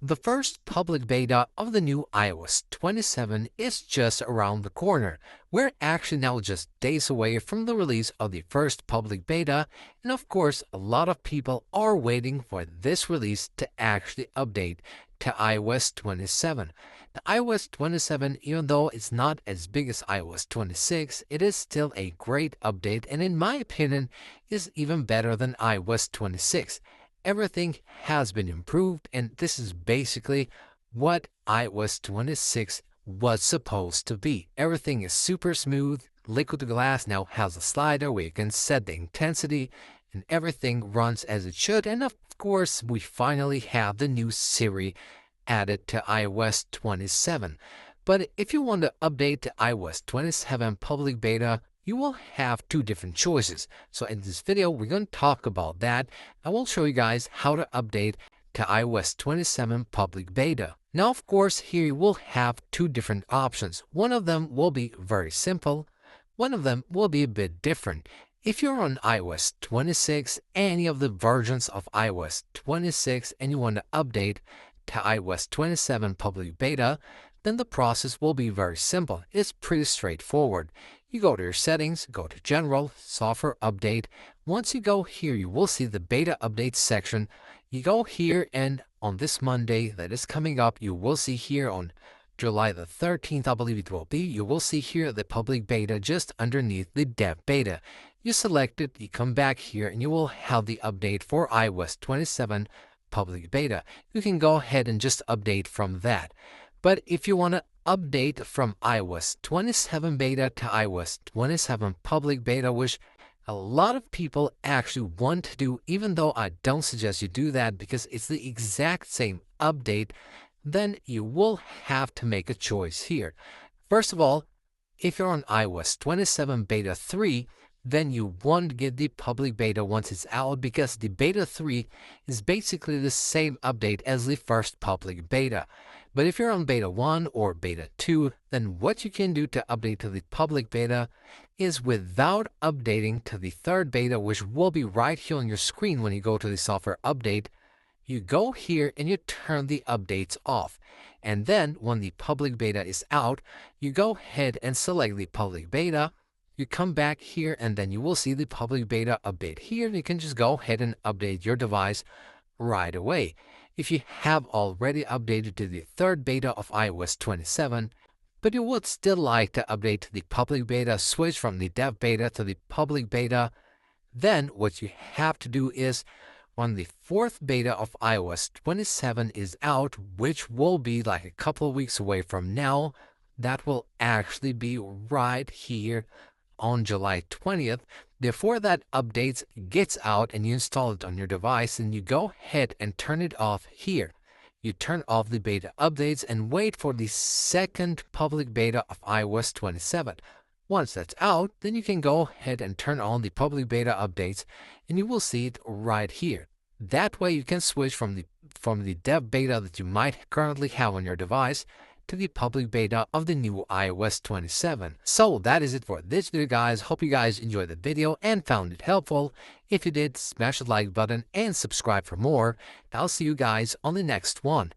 The first public beta of the new iOS 27 is just around the corner. We're actually now just days away from the release of the first public beta, and of course, a lot of people are waiting for this release to actually update to iOS 27. The iOS 27, even though it's not as big as iOS 26, it is still a great update, and in my opinion, is even better than iOS 26. Everything has been improved, and this is basically what iOS 26 was supposed to be. Everything is super smooth. Liquid Glass now has a slider where you can set the intensity, and everything runs as it should. And of course, we finally have the new Siri added to iOS 27. But if you want to update to iOS 27 public beta, you will have two different choices. So in this video, we're going to talk about that. I will show you guys how to update to iOS 27 public beta. Now, of course, here you will have two different options. One of them will be very simple. One of them will be a bit different. If you're on iOS 26, any of the versions of iOS 26, and you want to update to iOS 27 public beta, then the process will be very simple. It's pretty straightforward. You go to your settings, go to General, Software Update. Once you go here, you will see the Beta Updates section. You go here, and on this Monday that is coming up, you will see here on July the 13th, I believe it will be, you will see here the public beta just underneath the dev beta. You select it, you come back here, and you will have the update for iOS 27 public beta. You can go ahead and just update from that. But if you want to update from iOS 27 beta to iOS 27 public beta, which a lot of people actually want to do, even though I don't suggest you do that because it's the exact same update, then you will have to make a choice here. First of all, if you're on iOS 27 beta 3, then you won't get the public beta once it's out because the beta 3 is basically the same update as the first public beta. But if you're on beta 1 or beta 2, then what you can do to update to the public beta is without updating to the third beta, which will be right here on your screen when you go to the software update, you go here and you turn the updates off. And then when the public beta is out, you go ahead and select the public beta. You come back here and then you will see the public beta update here. You can just go ahead and update your device right away. If you have already updated to the third beta of iOS 27, but you would still like to update to the public beta, switch from the dev beta to the public beta, then what you have to do is when the fourth beta of iOS 27 is out, which will be like a couple of weeks away from now, that will actually be right here on July 20th. Before that update gets out and you install it on your device, and you go ahead and turn it off here. You turn off the beta updates and wait for the second public beta of iOS 27. Once that's out, then you can go ahead and turn on the public beta updates, and you will see it right here. That way you can switch from the dev beta that you might currently have on your device to the public beta of the new iOS 27. So that is it for this video, guys. Hope you guys enjoyed the video and found it helpful. If you did, smash the like button and subscribe for more. I'll see you guys on the next one.